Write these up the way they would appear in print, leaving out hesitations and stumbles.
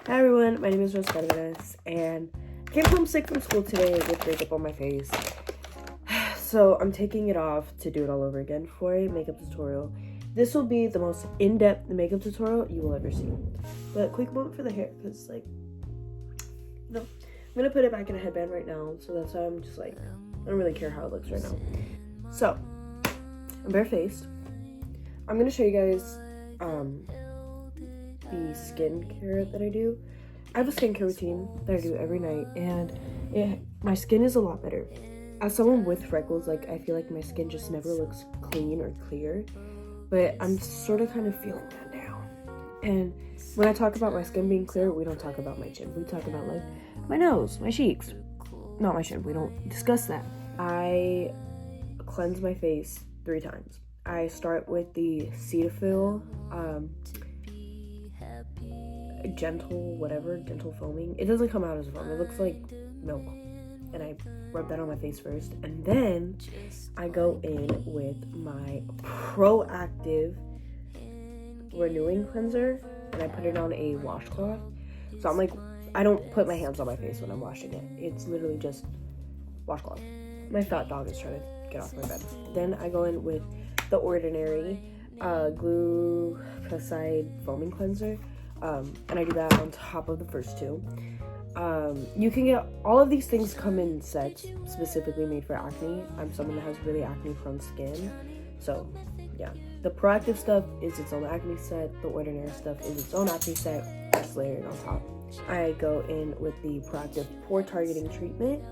Hi everyone, my name is Anastasia, and I came home sick from school today with makeup on my face. So I'm taking it off to do it all over again for a makeup tutorial. This will be the most in-depth makeup tutorial you will ever see. But quick moment for the hair, because I'm gonna put it back in a headband right now, so that's why I'm just I don't really care how it looks right now. So, I'm barefaced. I'm gonna show you guys the skincare that I do. I have a skincare routine that I do every night, and my skin is a lot better. As someone with freckles, I feel like my skin just never looks clean or clear, but I'm sort of kind of feeling that now. And when I talk about my skin being clear, we don't talk about my chin. We talk about my nose, my cheeks, not my chin. We don't discuss that. I cleanse my face 3 times. I start with the Cetaphil, gentle foaming. It doesn't come out as foam, it looks like milk. And I rub that on my face first, and then I go in with my ProActiv renewing cleanser, and I put it on a washcloth. So I don't put my hands on my face when I'm washing it. It's literally just washcloth. My fat dog is trying to get off my bed. Then I go in with the Ordinary Glucoside foaming cleanser, and I do that on top of the first 2. You can get all of these things come in sets specifically made for acne. I'm someone that has really acne prone skin, so yeah. The ProActiv stuff is its own acne set. The Ordinary stuff is its own acne set, just layered on top. I go in with the ProActiv pore targeting treatment.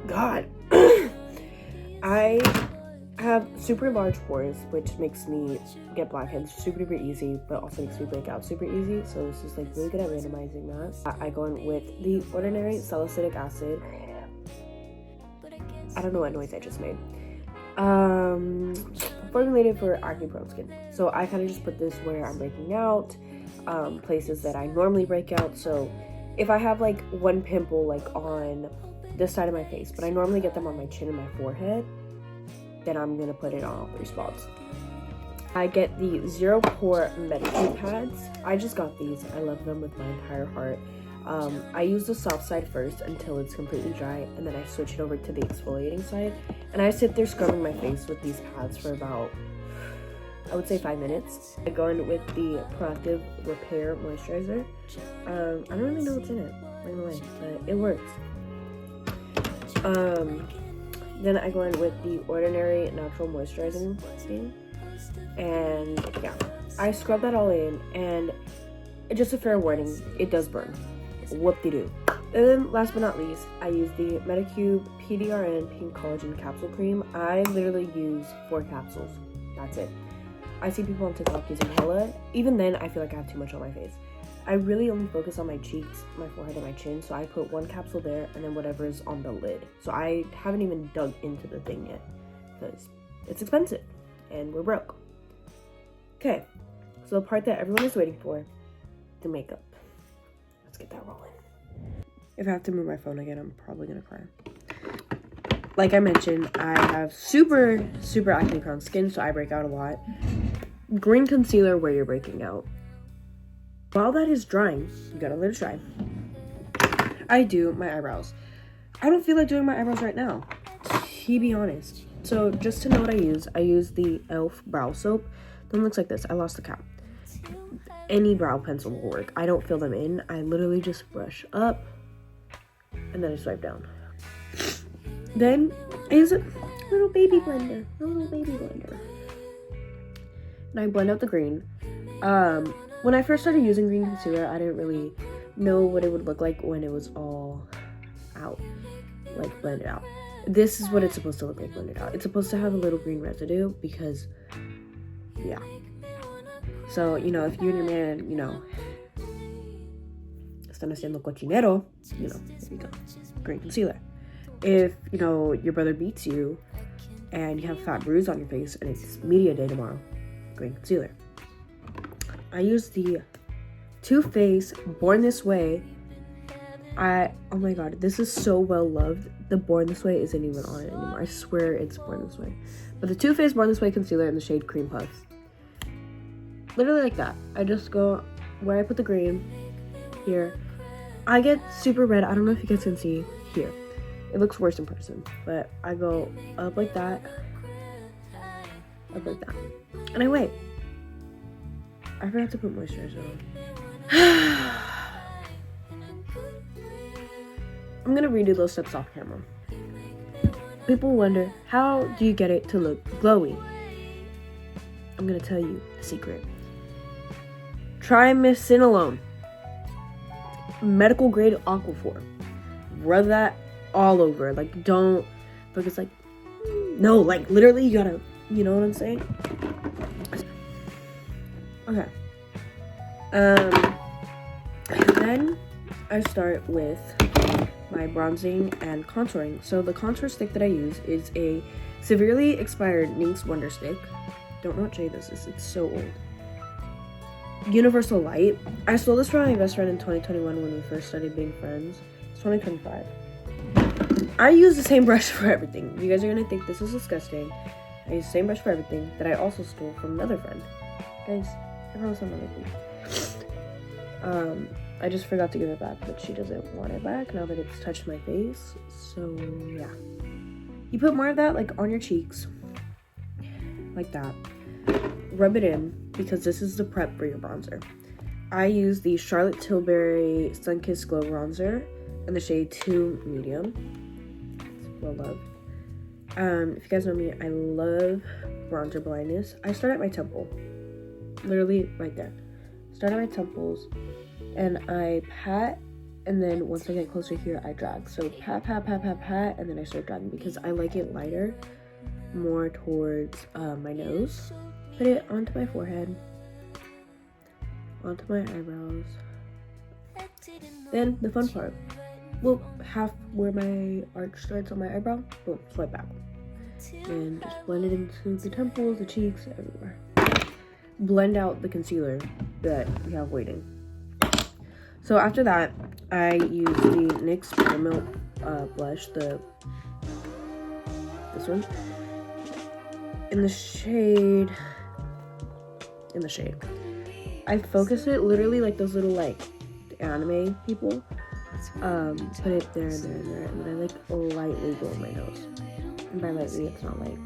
God, I have super large pores, which makes me get blackheads super duper easy, but also makes me break out super easy. So this is really good at randomizing that. I go in with the Ordinary Salicylic acid. I don't know what noise I just made. Formulated for acne prone skin. So I kind of just put this where I'm breaking out, places that I normally break out. So if I have one pimple on this side of my face, but I normally get them on my chin and my forehead, then I'm gonna put it on all 3 spots. I get the Zero Pore Medicube pads. I just got these. I love them with my entire heart. I use the soft side first until it's completely dry, and then I switch it over to the exfoliating side. And I sit there scrubbing my face with these pads for about, I would say 5 minutes. I go in with the ProActiv Repair Moisturizer. I don't really know what's in it, by the way, but it works. Then I go in with the Ordinary Natural Moisturizing thing, and yeah, I scrub that all in, and just a fair warning, it does burn. Whoop-de-doo. And then last but not least, I use the Medicube PDRN Pink Collagen Capsule Cream. I literally use 4 capsules. That's it. I see people on TikTok using hella. Even then, I feel like I have too much on my face. I really only focus on my cheeks, my forehead, and my chin, so I put 1 capsule there and then whatever is on the lid. So I haven't even dug into the thing yet because it's expensive and we're broke. Okay, so the part that everyone is waiting for, the makeup. Let's get that rolling. If I have to move my phone again, I'm probably gonna cry. Like I mentioned, I have super acne prone skin, so I break out a lot. Green concealer where you're breaking out. While that is drying, you gotta let it dry. I do my eyebrows. I don't feel like doing my eyebrows right now, to be honest. So just to know what I use the Elf brow soap. The one looks like this. I lost the cap. Any brow pencil will work. I don't fill them in. I literally just brush up and then I swipe down. Then I use a little baby blender. And I blend out the green. When I first started using green concealer, I didn't really know what it would look like when it was all out, blended out. This is what it's supposed to look like blended out. It's supposed to have a little green residue because, yeah. So, if you and your man, están haciendo cochinero, there you go, green concealer. If, your brother beats you and you have a fat bruise on your face and it's media day tomorrow, green concealer. I use the Too Faced Born This Way. Oh my god, this is so well loved. The Born This Way isn't even on it anymore. I swear it's Born This Way. But the Too Faced Born This Way concealer in the shade Cream Puff. Literally like that. I just go where I put the green here. I get super red. I don't know if you guys can see here. It looks worse in person, but I go up like that, and I wait. I forgot to put moisturizer on. I'm gonna redo those steps off camera. People wonder, how do you get it to look glowy? I'm gonna tell you a secret. Trimcinolone, medical grade Aquaphor. Rub that all over. Like, don't focus, like, no, like, literally, you gotta, you know what I'm saying? Okay. And then I start with my bronzing and contouring. So the contour stick that I use is a severely expired NYX Wonder Stick. Don't know what shade this is. It's so old. Universal Light. I stole this from my best friend in 2021 when we first started being friends. It's 2025. I use the same brush for everything. You guys are gonna think this is disgusting. I use the same brush for everything that I also stole from another friend. Guys, I promise I'm not making. I just forgot to give it back, but she doesn't want it back now that it's touched my face. So yeah, you put more of that like on your cheeks, like that. Rub it in because this is the prep for your bronzer. I use the Charlotte Tilbury Sunkissed Glow Bronzer in the shade 2 Medium. It's well loved. If you guys know me, I love bronzer blindness. I start at my temple, literally right there. Start at my temples, and I pat, and then once I get closer here, I drag. So pat, pat, pat, pat, pat, and then I start dragging because I like it lighter, more towards my nose. Put it onto my forehead, onto my eyebrows. Then the fun part. Well, half where my arch starts on my eyebrow, boom, swipe back. And just blend it into the temples, the cheeks, everywhere. Blend out the concealer that you have waiting. So after that, I use the NYX Buttermelt blush, this one, in the shade. I focus it literally like those little like anime people. Put it there and there and there, and then I like lightly go on my nose. And by lightly, it's not like.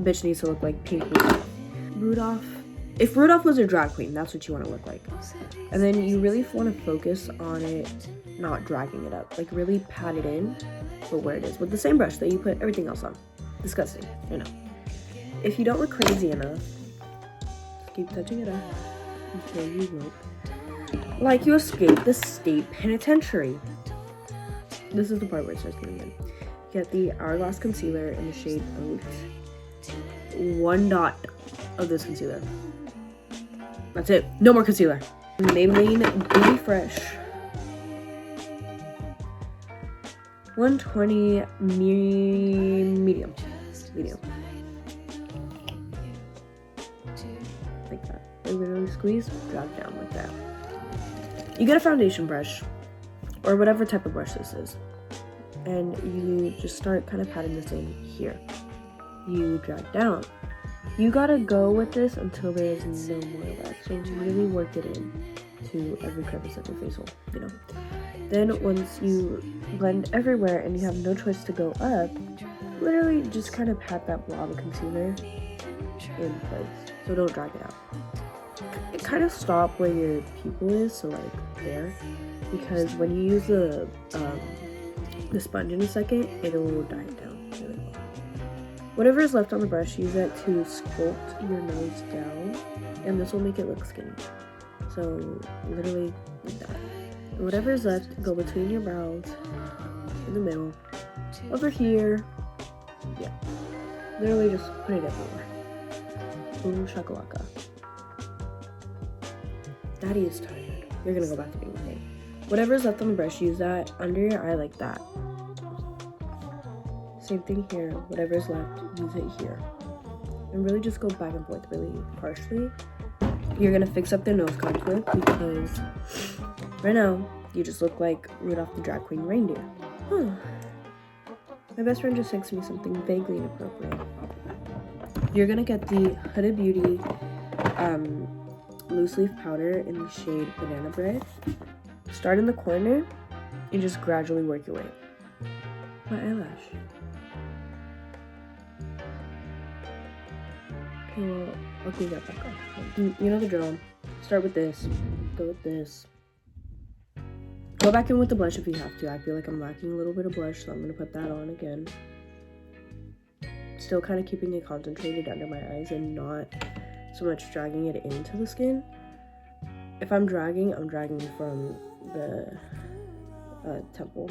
Bitch needs to look like pink Rudolph. If Rudolph was a drag queen, that's what you want to look like. And then you really want to focus on it, not dragging it up. Like really pat it in, but where it is, with the same brush that you put everything else on. Disgusting, I know. If you don't look crazy enough, keep touching it up until you look like you escaped the state penitentiary. This is the part where it starts getting good. Get the Hourglass Concealer in the shade Oat. 1 dot of this concealer. That's it. No more concealer. Maybeline BB Fresh 120 medium. Like that. I literally squeeze, drop down like that. You get a foundation brush or whatever type of brush this is, and you just start kind of patting this in here. You drag down. You gotta go with this until there is no more left. So really work it in to every crevice of your face hole, you know. Then once you blend everywhere and you have no choice to go up, literally just kind of pat that blob of concealer in place. So don't drag it out. It kind of stop where your pupil is, so like there, because when you use the sponge in a second, it'll die down really well. Whatever is left on the brush, use that to sculpt your nose down, and this will make it look skinny. So literally like that. And whatever is left, go between your brows, in the middle, over here. Yeah, literally just put it everywhere. Boom shakalaka. Daddy is tired. You're gonna go back to being with me. Whatever is left on the brush, use that under your eye like that. Same thing here. Whatever is left, use it here. And really just go back and forth really harshly. You're gonna fix up the nose contour because right now you just look like Rudolph the Drag Queen reindeer. Huh. My best friend just texted me something vaguely inappropriate. You're gonna get the Huda Beauty loose leaf powder in the shade Banana Bread. Start in the corner and just gradually work your way. My eyelash. Okay, well, I'll clean that back up. You know the drill. Start with this. Go with this. Go back in with the blush if you have to. I feel like I'm lacking a little bit of blush, so I'm going to put that on again. Still kind of keeping it concentrated under my eyes and not so much dragging it into the skin. If I'm dragging from the temple.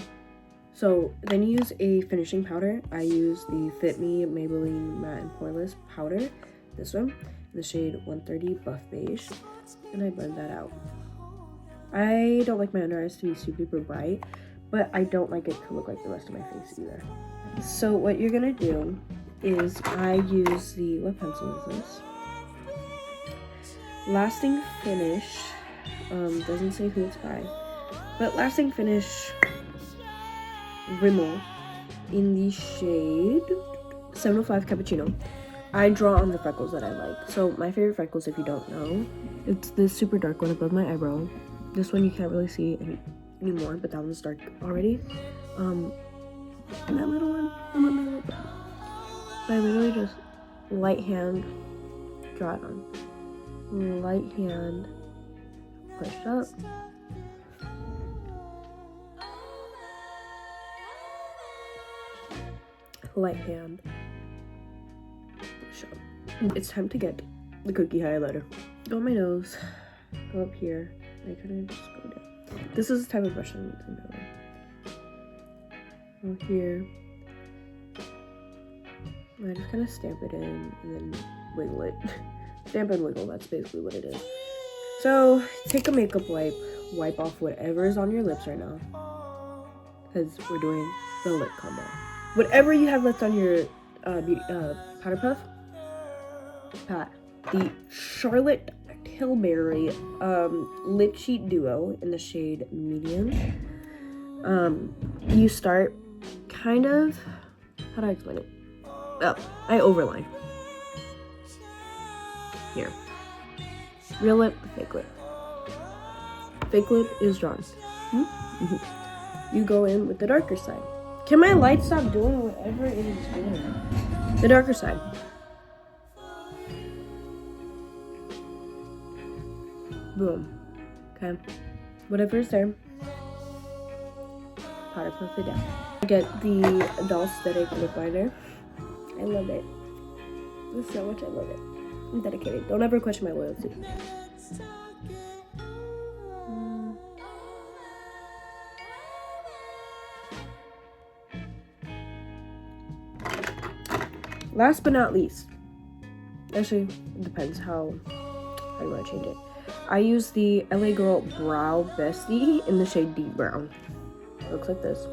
So then you use a finishing powder. I use the Fit Me Maybelline Matte and Poreless powder, this one, in the shade 130 Buff Beige, and I blend that out. I don't like my under eyes to be super bright, but I don't like it to look like the rest of my face either. So what you're gonna do is I use the, what pencil is this? Lasting Finish, doesn't say who it's by, but Lasting Finish RIMMEL in the shade 705 Cappuchino. I draw on the freckles that I like. So my favorite freckles, if you don't know, it's this super dark one above my eyebrow. This one you can't really see anymore, but that one's dark already. And that little one, my lip. So I literally just light hand draw it on. Light hand push up. Light hand push up. It's time to get the cookie highlighter. Go on my nose, go up here, and I kind of just go down. This is the type of brush I'm using now. Go here. I just kind of stamp it in and then wiggle it. Stamp and wiggle, that's basically what it is. So take a makeup wipe, wipe off whatever is on your lips right now, because we're doing the lip combo. Whatever you have left on your powder puff, pat the Charlotte Tilbury lip sheet duo in the shade medium. You start kind of, how do I explain it? Oh, I overline here. Real lip, fake lip. Fake lip is drawn. You go in with the darker side. Can my light stop doing whatever it is doing? The darker side. Boom. Okay. Whatever's there. Powder puff it down. I get the Dollstetic lip liner. I love it. There's so much I love it. I'm dedicated. Don't ever question my loyalty. Last but not least, actually, it depends how you want to change it. I use the LA Girl Brow Bestie in the shade Deep Brown. It looks like this.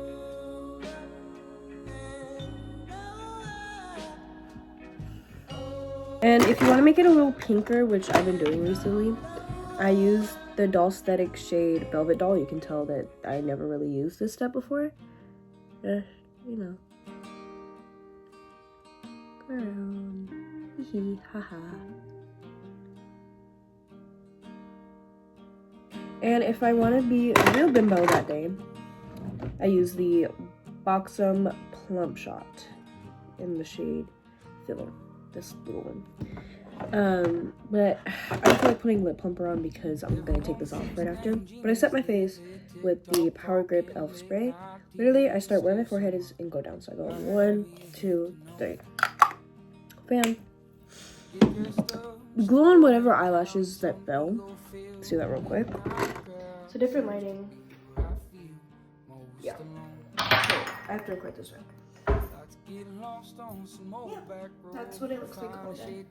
And if you want to make it a little pinker, which I've been doing recently, I use the Dollstetic shade Velvet Doll. You can tell that I never really used this step before. You know. Girl. Hee haha. And if I want to be a real bimbo that day, I use the Buxom Plump Shot in the shade Filler. This little one. But I don't feel like putting lip plumper on because I'm gonna take this off right after. But I set my face with the Power Grip Elf Spray. Literally, I start where my forehead is and go down. So I go 1, 2, 3. Bam. Glue on whatever eyelashes that fell. Let's do that real quick. So different lighting. Yeah. I have to record this right. Yeah, that's what it looks like all day.